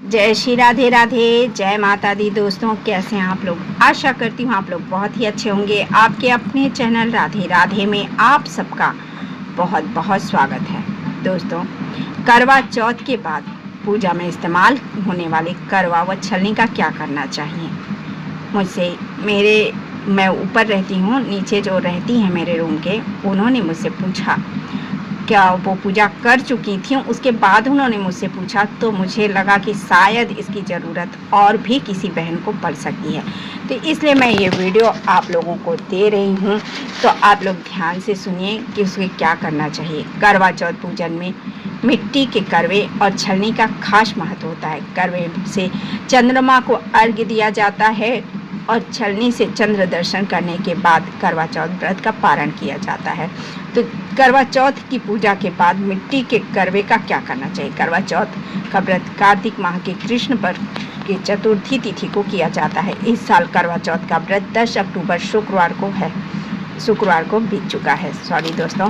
जय श्री राधे राधे, जय माता दी। दोस्तों, कैसे हैं आप लोग? आशा करती हूँ आप लोग बहुत ही अच्छे होंगे। आपके अपने चैनल राधे राधे में आप सबका बहुत बहुत स्वागत है। दोस्तों, करवा चौथ के बाद पूजा में इस्तेमाल होने वाले करवा व छलनी का क्या करना चाहिए? मैं ऊपर रहती हूँ, नीचे जो रहती हैं मेरे रूम के, उन्होंने मुझसे पूछा, क्या वो पूजा कर चुकी थी, उसके बाद उन्होंने मुझसे पूछा, तो मुझे लगा कि शायद इसकी ज़रूरत और भी किसी बहन को पड़ सकती है, तो इसलिए मैं ये वीडियो आप लोगों को दे रही हूँ। तो आप लोग ध्यान से सुनिए कि उसे क्या करना चाहिए। करवा चौथ पूजन में मिट्टी के करवे और छलनी का खास महत्व होता है। करवे से चंद्रमा को अर्घ्य दिया जाता है और छलनी से चंद्र दर्शन करने के बाद करवा चौथ व्रत का पारण किया जाता है। तो करवा चौथ की पूजा के बाद मिट्टी के करवे का क्या करना चाहिए? करवा चौथ का व्रत कार्तिक माह के कृष्ण पक्ष की चतुर्थी तिथि को किया जाता है। इस साल करवा चौथ का व्रत 10 अक्टूबर शुक्रवार को बीत चुका है। सॉरी दोस्तों,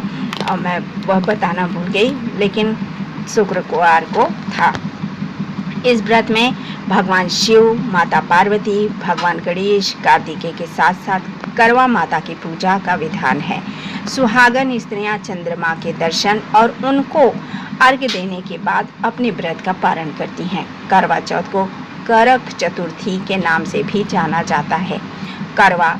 मैं वह बताना भूल गई, लेकिन शुक्रवार को था। इस व्रत में भगवान शिव, माता पार्वती, भगवान गणेश, कार्तिकेय के साथ साथ करवा माता की पूजा का विधान है। सुहागन स्त्रियां चंद्रमा के दर्शन और उनको अर्घ्य देने के बाद अपने व्रत का पारण करती हैं। करवा चौथ को करक चतुर्थी के नाम से भी जाना जाता है। करवा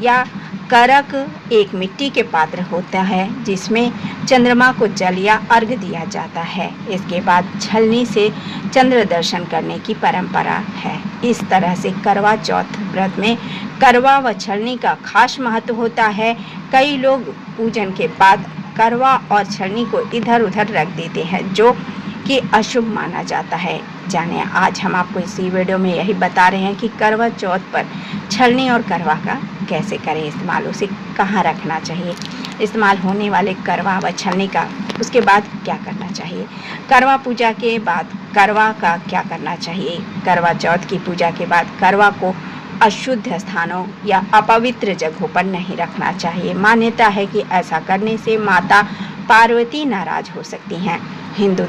या करक एक मिट्टी के पात्र होता है जिसमें चंद्रमा को जल या अर्घ्य दिया जाता है। इसके बाद छलनी से चंद्र दर्शन करने की परंपरा है। इस तरह से करवा चौथ व्रत में करवा व छलनी का खास महत्व होता है। कई लोग पूजन के बाद करवा और छलनी को इधर उधर रख देते हैं, जो कि अशुभ माना जाता है। जाने आज हम आपको इसी वीडियो में यही बता रहे हैं कि करवा चौथ पर छलनी और करवा का कैसे करें इस्तेमाल, उसे कहाँ रखना चाहिए, इस्तेमाल होने वाले करवा व छलनी का उसके बाद क्या करना चाहिए। करवा पूजा के बाद करवा का क्या करना चाहिए? करवा चौथ की पूजा के बाद करवा को अशुद्ध स्थानों या अपवित्र जगहों पर नहीं रखना चाहिए। मान्यता है कि ऐसा करने से माता पार्वती नाराज हो सकती हैं। हिंदू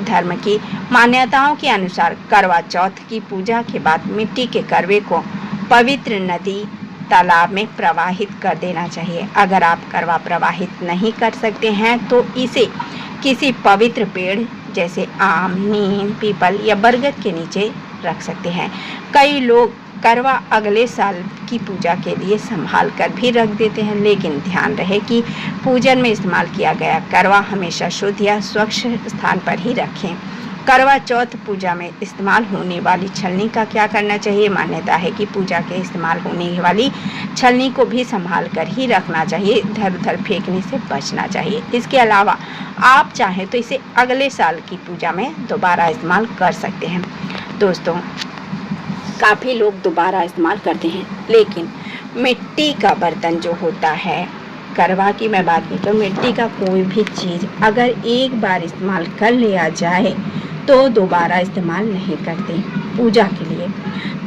धर्म की मान्यताओं के अनुसार करवा चौथ की पूजा के बाद मिट्टी के करवे को पवित्र नदी, तालाब में प्रवाहित कर देना चाहिए। अगर आप करवा प्रवाहित नहीं कर सकते हैं तो इसे किसी पवित्र पेड़ जैसे आम, नीम, पीपल या बरगद के नीचे रख सकते हैं। कई लोग करवा अगले साल की पूजा के लिए संभाल कर भी रख देते हैं, लेकिन ध्यान रहे कि पूजन में इस्तेमाल किया गया करवा हमेशा शुद्ध या स्वच्छ स्थान पर ही रखें। करवा चौथ पूजा में इस्तेमाल होने वाली छलनी का क्या करना चाहिए? मान्यता है कि पूजा के इस्तेमाल होने वाली छलनी को भी संभाल कर ही रखना चाहिए, इधर उधर फेंकने से बचना चाहिए। इसके अलावा आप चाहें तो इसे अगले साल की पूजा में दोबारा इस्तेमाल कर सकते हैं। दोस्तों, काफ़ी लोग दोबारा इस्तेमाल करते हैं, लेकिन मिट्टी का बर्तन जो होता है, करवा की मैं बात की तो मिट्टी का कोई भी चीज़ अगर एक बार इस्तेमाल कर लिया जाए तो दोबारा इस्तेमाल नहीं करते पूजा के लिए।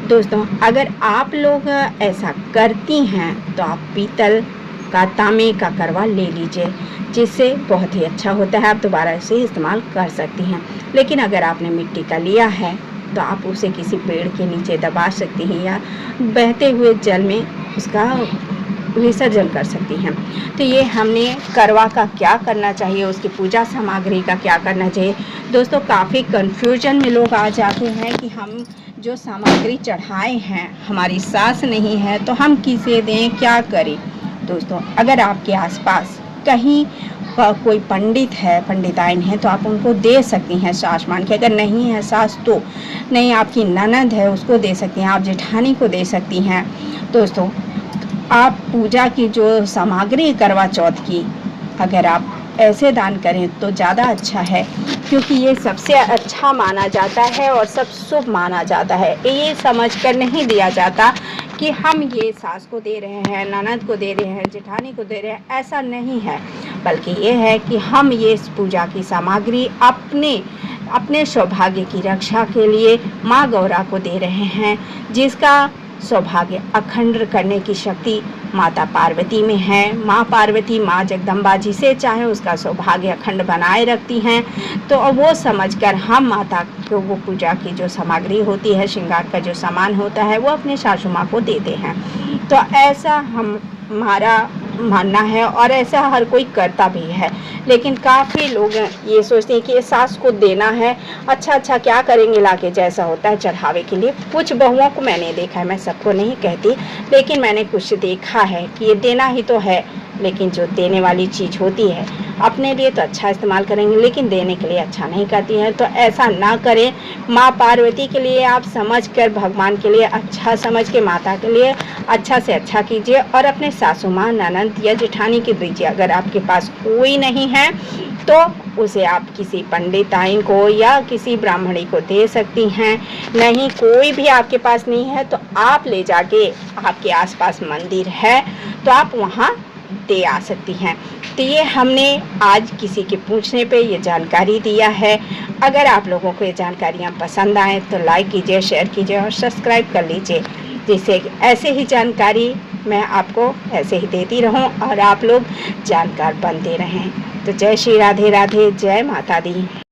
दोस्तों, अगर आप लोग ऐसा करती हैं तो आप पीतल का, तांबे का करवा ले लीजिए, जिससे बहुत ही अच्छा होता है। आप दोबारा इसे इस्तेमाल कर सकती हैं। लेकिन अगर आपने मिट्टी का लिया है तो आप उसे किसी पेड़ के नीचे दबा सकती हैं या बहते हुए जल में उसका विसर्जन कर सकती हैं। तो ये हमने करवा का क्या करना चाहिए, उसकी पूजा सामग्री का क्या करना चाहिए। दोस्तों, काफ़ी कन्फ्यूजन में लोग आ जाते हैं कि हम जो सामग्री चढ़ाए हैं हमारी सास नहीं है तो हम किसे दें, क्या करें। दोस्तों, अगर आपके आसपास कहीं कोई पंडित है, पंडिताइन है, तो आप उनको दे सकती हैं सास मान के। अगर नहीं है सास तो नहीं, आपकी ननद है उसको दे सकती हैं, आप जेठानी को दे सकती हैं। दोस्तों, आप पूजा की जो सामग्री करवा चौथ की अगर आप ऐसे दान करें तो ज़्यादा अच्छा है, क्योंकि ये सबसे अच्छा माना जाता है और सब शुभ माना जाता है। ये समझकर नहीं दिया जाता कि हम ये सास को दे रहे हैं, ननद को दे रहे हैं, जेठानी को दे रहे हैं, ऐसा नहीं है। बल्कि ये है कि हम ये पूजा की सामग्री अपने सौभाग्य की रक्षा के लिए माँ गौरा को दे रहे हैं, जिसका सौभाग्य अखंड करने की शक्ति माता पार्वती में है। माँ पार्वती, माँ जगदम्बा जिसे चाहे उसका सौभाग्य अखंड बनाए रखती हैं। तो वो समझकर हम माता को वो पूजा की जो सामग्री होती है, श्रृंगार का जो सामान होता है, वो अपने सासू माँ को देते हैं। तो ऐसा हमारा मानना है और ऐसा हर कोई करता भी है। लेकिन काफ़ी लोग ये सोचते हैं कि सास को देना है, अच्छा क्या करेंगे लाके, जैसा होता है चढ़ावे के लिए। कुछ बहुओं को मैंने देखा है, मैं सबको नहीं कहती, लेकिन मैंने कुछ देखा है कि ये देना ही तो है, लेकिन जो देने वाली चीज़ होती है अपने लिए तो अच्छा इस्तेमाल करेंगे, लेकिन देने के लिए अच्छा नहीं करती हैं। तो ऐसा ना करें। माँ पार्वती के लिए आप समझ कर, भगवान के लिए अच्छा समझ के, माता के लिए अच्छा से अच्छा कीजिए और अपने सासू माँ, ननद या जेठानी की दीजिए। अगर आपके पास कोई नहीं है तो उसे आप किसी पंडिताइन को या किसी ब्राह्मणी को दे सकती हैं। नहीं, कोई भी आपके पास नहीं है तो आप ले जाके, आपके आसपास मंदिर है तो आप वहाँ दे आ सकती हैं। तो ये हमने आज किसी के पूछने पे ये जानकारी दिया है। अगर आप लोगों को ये जानकारियाँ पसंद आए तो लाइक कीजिए, शेयर कीजिए और सब्सक्राइब कर लीजिए, जिससे ऐसे ही जानकारी मैं आपको ऐसे ही देती रहूं और आप लोग जानकार बनते रहें। तो जय श्री राधे राधे, जय माता दी।